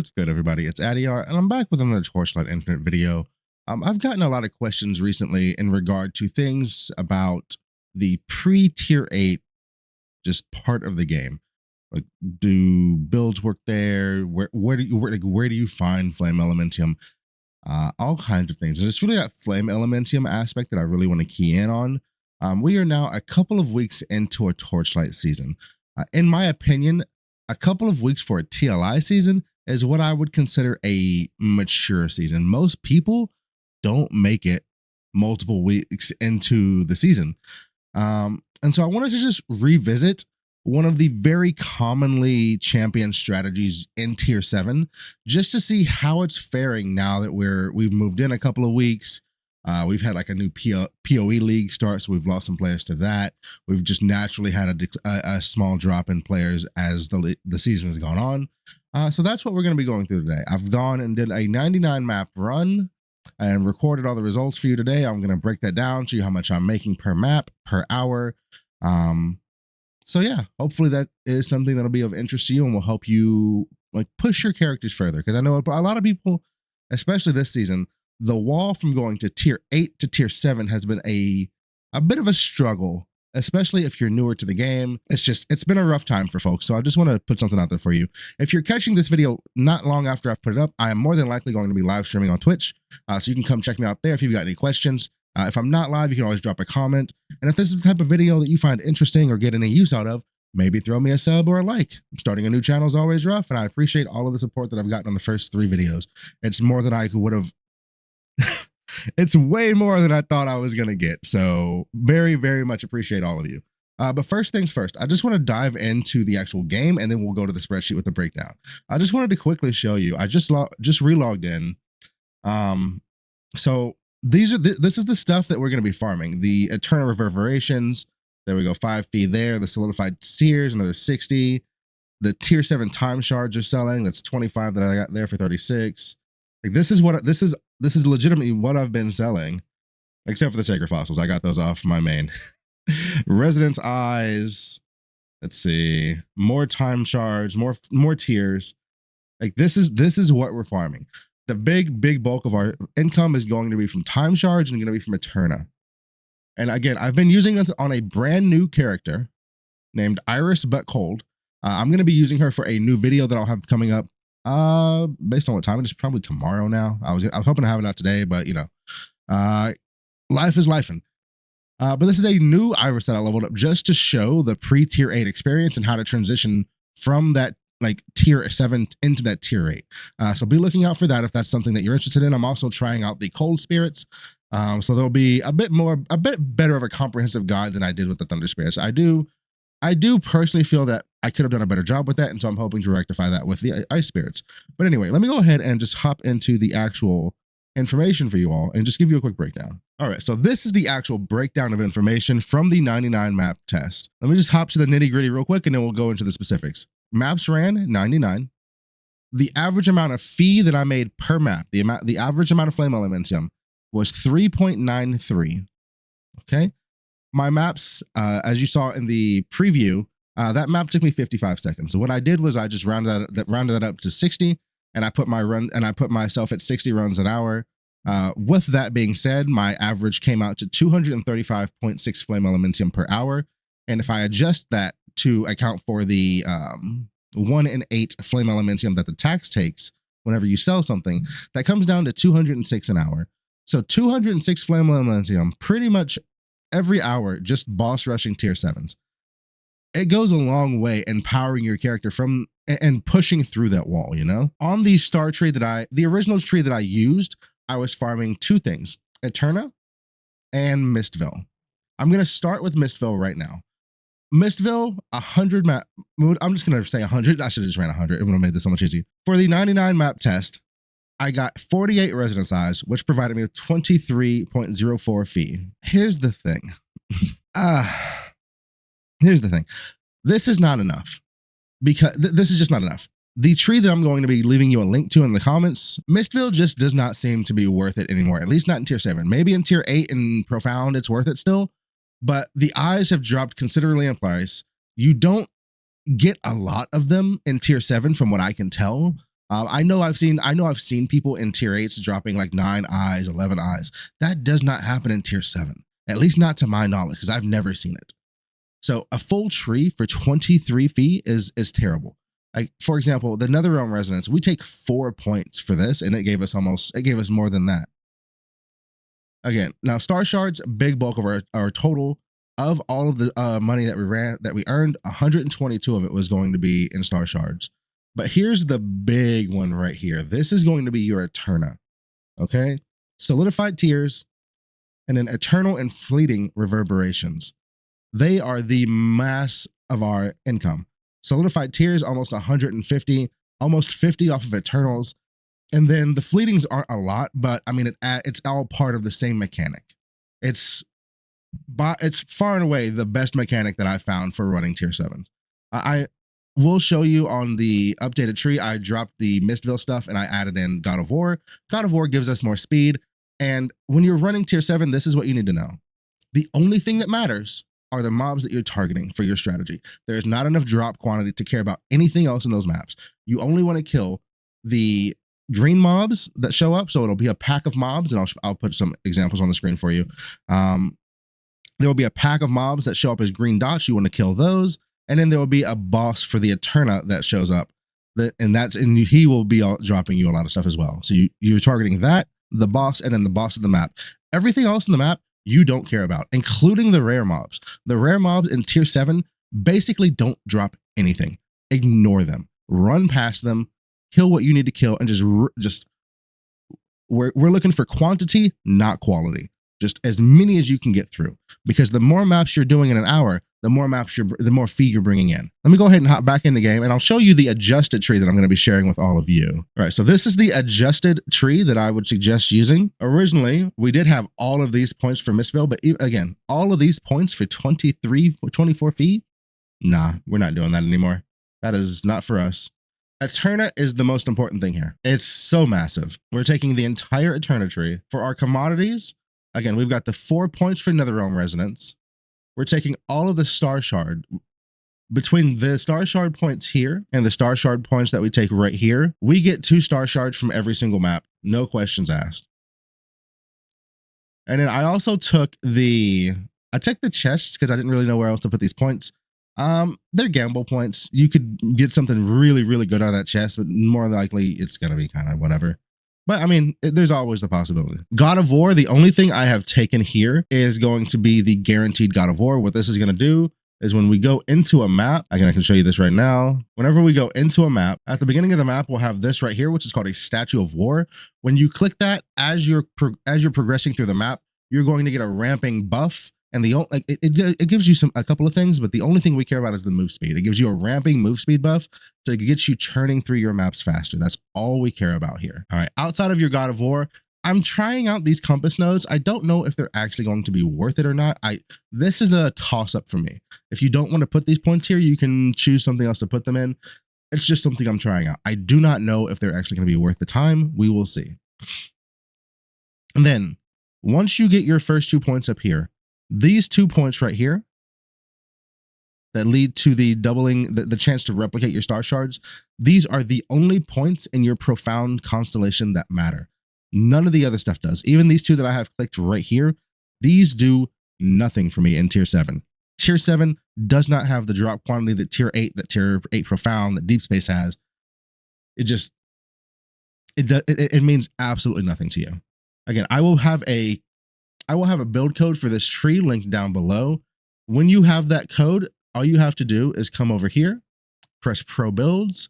What's good, everybody? It's Addyar, and I'm back with another Torchlight Infinite video. I've gotten a lot of questions recently in regard to things about the pre-tier 8 just part of the game. Like, do builds work there? Where do you find Flame Elementium? All kinds of things. And it's really that Flame Elementium aspect that I really want to key in on. We are now a couple of weeks into a Torchlight season. In my opinion, a couple of weeks for a TLI season is what I would consider a mature season. Most people don't make it multiple weeks into the season. And so I wanted to just revisit one of the very commonly championed strategies in tier 7, just to see how it's faring now that we've moved in a couple of weeks. We've had like a new PoE league start, so we've lost some players to that. We've just naturally had a small drop in players as the season has gone on. So that's what we're going to be going through today. I've gone and did a 99 map run and recorded all the results for you today. I'm going to break that down, show you how much I'm making per map, per hour. So yeah, hopefully that is something that'll be of interest to you and will help you like push your characters further. Because I know a lot of people, especially this season, the wall from going to tier 8 to tier 7 has been a bit of a struggle, especially if you're newer to the game. It's been a rough time for folks. So I just want to put something out there for you. If you're catching this video not long after I've put it up, I am more than likely going to be live streaming on Twitch. So you can come check me out there if you've got any questions. If I'm not live, you can always drop a comment. And if this is the type of video that you find interesting or get any use out of, maybe throw me a sub or a like. Starting a new channel is always rough, and I appreciate all of the support that I've gotten on the first 3 videos. It's more than I would have. It's way more than I thought I was going to get. So very, very much appreciate all of you. But first things first, I just want to dive into the actual game, and then we'll go to the spreadsheet with the breakdown. I just wanted to quickly show you. I just relogged in. So this is the stuff that we're going to be farming. The Eternal Reverberations. There we go. 5 fee there. The solidified steers, another 60. The tier 7 time shards are selling. That's 25 that I got there for 36. Like this is legitimately what I've been selling, except for the sacred fossils. I got those off my main. Residence eyes. Let's see. More time shards, more tiers. Like this is what we're farming. The big bulk of our income is going to be from time shards and going to be from Eterna. And again, I've been using this on a brand new character named Iris But Cold. I'm going to be using her for a new video that I'll have coming up. Based on what time it is, probably tomorrow now. I was hoping to have it out today, but you know, life is lifing. But this is a new Iris that I leveled up just to show the pre-tier 8 experience and how to transition from that like tier 7 into that tier 8. So be looking out for that if that's something that you're interested in. I'm also trying out the cold spirits. So there'll be a bit better of a comprehensive guide than I did with the thunder spirits. I do personally feel that I could have done a better job with that, and so I'm hoping to rectify that with the ice spirits. But anyway, let me go ahead and just hop into the actual information for you all and just give you a quick breakdown. All right, so this is the actual breakdown of information from the 99 map test. Let me just hop to the nitty gritty real quick, and then we'll go into the specifics. Maps ran 99. The average amount of fee that I made per map, the average amount of flame elementium was 3.93. Okay. My maps, as you saw in the preview, that map took me 55 seconds. So what I did was I just rounded that up to 60, and I put myself at 60 runs an hour. With that being said, my average came out to 235.6 flame elementium per hour. And if I adjust that to account for the 1 in 8 flame elementium that the tax takes whenever you sell something, that comes down to 206 an hour. So 206 flame elementium pretty much every hour, just boss rushing tier 7s. It goes a long way in powering your character from and pushing through that wall, you know? On the star tree the original tree that I used, I was farming 2 things, Eterna and Mistville. I'm going to start with Mistville right now. Mistville, 100 map, I'm just going to say 100. I should have just ran 100. It would have made this so much easier. For the 99 map test, I got 48 residence eyes, which provided me with 23.04 fee. Here's the thing. This is not enough, because this is just not enough. The tree that I'm going to be leaving you a link to in the comments, Mistville just does not seem to be worth it anymore, at least not in tier 7. Maybe in tier 8 and Profound, it's worth it still, but the eyes have dropped considerably in price. You don't get a lot of them in tier 7 from what I can tell. I know I've seen people in tier 8s dropping like 9 eyes, 11 eyes. That does not happen in tier 7, at least not to my knowledge, because I've never seen it. So a full tree for 23 feet is terrible. Like, for example, the Netherrealm Resonance, we take 4 points for this, and it gave us more than that. Again, now Star Shards, big bulk of our total of all of the money that we earned, 122 of it was going to be in Star Shards. But here's the big one right here. This is going to be your Eterna. Okay, solidified tears, and then eternal and fleeting reverberations. They are the mass of our income. Solidified tears, almost 150, almost 50 off of Eternals. And then the fleetings aren't a lot, but I mean, it's all part of the same mechanic. It's far and away the best mechanic that I've found for running tier 7. I will show you on the updated tree. I dropped the Mistville stuff and I added in God of War. God of War gives us more speed. And when you're running tier 7, this is what you need to know. The only thing that matters are the mobs that you're targeting for your strategy. There's not enough drop quantity to care about anything else in those maps. You only want to kill the green mobs that show up. So it'll be a pack of mobs, and I'll put some examples on the screen for you. There will be a pack of mobs that show up as green dots. You want to kill those. And then there will be a boss for the Eterna that shows up. And he will be dropping you a lot of stuff as well. So you're targeting that, the boss, and then the boss of the map. Everything else in the map, you don't care about, including the rare mobs. The rare mobs in tier 7 basically don't drop anything. Ignore them. Run past them. Kill what you need to kill, and just we're looking for quantity, not quality. Just as many as you can get through, because the more maps you're doing in an hour, the more fee you're bringing in. Let me go ahead and hop back in the game, and I'll show you the adjusted tree that I'm going to be sharing with all of you. All right, so this is the adjusted tree that I would suggest using. Originally, we did have all of these points for Mistville, but again, all of these points for 24 fee? Nah, we're not doing that anymore. That is not for us. Eterna is the most important thing here. It's so massive. We're taking the entire Eterna tree. For our commodities, again, we've got the 4 points for Netherrealm Resonance. We're taking all of the Star Shard. Between the Star Shard points here and the Star Shard points that we take right here, we get 2 Star Shards from every single map. No questions asked. And then I also took the chests because I didn't really know where else to put these points. They're gamble points. You could get something really, really good out of that chest, but more likely it's going to be kind of whatever. But I mean, there's always the possibility. God of War, the only thing I have taken here is going to be the guaranteed God of War. What this is going to do is when we go into a map, I can show you this right now. Whenever we go into a map, at the beginning of the map, we'll have this right here, which is called a Statue of War. When you click that, as you're progressing through the map, you're going to get a ramping buff. And it gives you a couple of things, but the only thing we care about is the move speed. It gives you a ramping move speed buff to get you churning through your maps faster. That's all we care about here. All right, outside of your God of War, I'm trying out these compass nodes. I don't know if they're actually going to be worth it or not. This is a toss up for me. If you don't want to put these points here, you can choose something else to put them in. It's just something I'm trying out. I do not know if they're actually going to be worth the time. We will see. And then once you get your first 2 points up here, these 2 points right here that lead to the doubling, the chance to replicate your Star Shards, these are the only points in your profound constellation that matter. None of the other stuff does. Even these 2 that I have clicked right here, these do nothing for me in tier 7. Tier 7 does not have the drop quantity that tier 8 profound, that Deep Space has. It means absolutely nothing to you. Again, I will have a build code for this tree linked down below. When you have that code, all you have to do is come over here, press Pro Builds,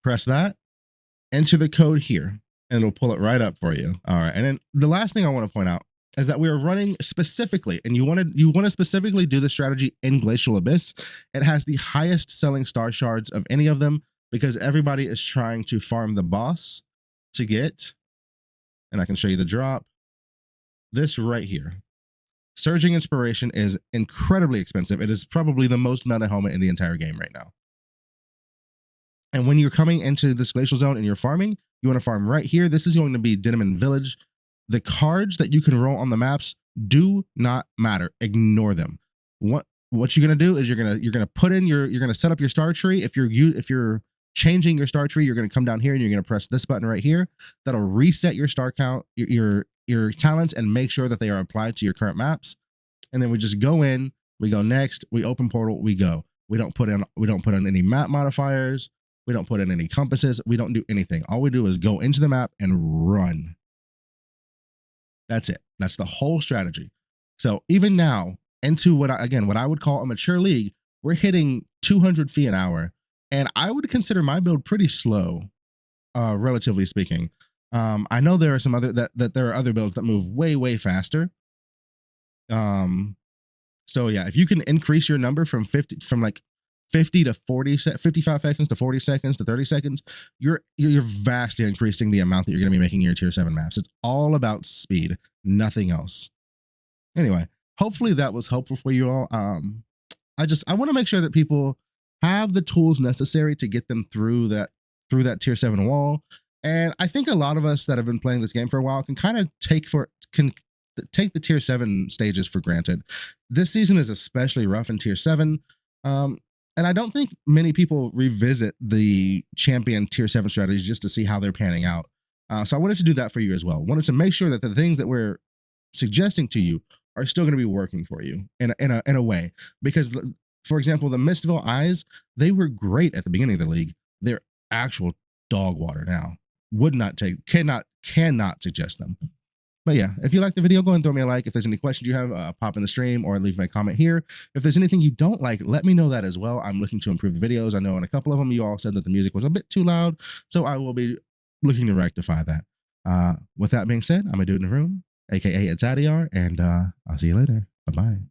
press that, enter the code here, and it'll pull it right up for you. All right, and then the last thing I want to point out is that we are running specifically, and you want to specifically do the strategy in Glacial Abyss. It has the highest selling Star Shards of any of them because everybody is trying to farm the boss to get, and I can show you the drop. This right here. Surging Inspiration is incredibly expensive. It is probably the most meta helmet in the entire game right now. And when you're coming into this glacial zone and you're farming, you want to farm right here. This is going to be Dinnerman Village. The cards that you can roll on the maps do not matter. Ignore them. What you're going to do is you're going to set up your star tree. If you're changing your star tree, you're going to come down here and you're going to press this button right here. That'll reset your star count, your talents, and make sure that they are applied to your current maps. And then we just go in, we go next, we open portal, we go. We don't put in any map modifiers. We don't put in any compasses. We don't do anything. All we do is go into the map and run. That's it. That's the whole strategy. So even now, into what I would call a mature league, we're hitting 200 feet an hour, and I would consider my build pretty slow, relatively speaking. I know there are some other that there are other builds that move way faster. So yeah, if you can increase your number from 50 to 40, 55 seconds to 40 seconds to 30 seconds, you're vastly increasing the amount that you're going to be making your tier 7 maps. It's all about speed, nothing else. Anyway, hopefully that was helpful for you all. I want to make sure that people have the tools necessary to get them through that tier 7 wall. And I think a lot of us that have been playing this game for a while can kind of take the tier 7 stages for granted. This season is especially rough in tier 7. And I don't think many people revisit the champion tier 7 strategies just to see how they're panning out. So I wanted to do that for you as well. Wanted to make sure that the things that we're suggesting to you are still going to be working for you in a way. Because, for example, the Mistville Eyes, they were great at the beginning of the league. They're actual dog water now. Cannot suggest them. But yeah, if you like the video, go and throw me a like. If there's any questions you have, pop in the stream or leave my comment here. If there's anything you don't like, let me know that as well. I'm looking to improve the videos. I know in a couple of them, you all said that the music was a bit too loud, so I will be looking to rectify that. With that being said, I'm a dude in the room, aka it's Adiar, and I'll see you later. Bye-bye.